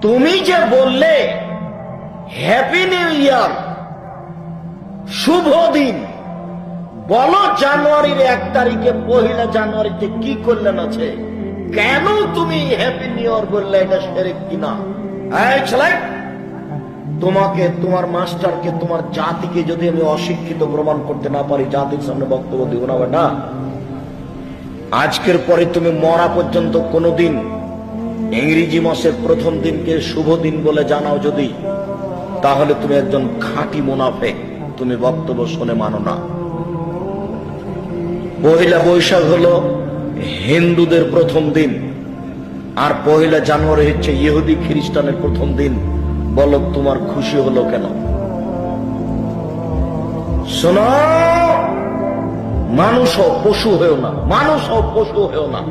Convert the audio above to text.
তুমি যে বললে হ্যাপি নিউ ইয়ার, শুভ দিন, বলো জানুয়ারির 1 তারিখে, 1 জানুয়ারিতে কি করলেন আছে? কেন তুমি হ্যাপি নিউ ইয়ার বললে? এটা শিরক কিনা? এই ছেলে, তোমাকে, তোমার মাস্টারকে, তোমার জাতিকে যদি আমি অশিক্ষিত প্রমাণ করতে না পারি, জাতির সামনে বক্তব্য দিব না বেটা। আজকের পরে তুমি মরা পর্যন্ত কোনোদিন ইংরেজি মাসের প্রথম দিনকে শুভ দিন বলে জানাও যদি, তাহলে তুমি একজন খাঁটি মুনাফিক, তুমি বক্তব্য শুনে মানো না। 1 বৈশাখ হলো হিন্দুদের প্রথম দিন, আর 1 জানুয়ারি হচ্ছে ইহুদি খ্রিস্টানের প্রথম দিন। বলো তোমার খুশি হলো কেন? শোনো, মানুষ হও, পশু হয়েও না, মানুষ হও, পশু হয়েও না।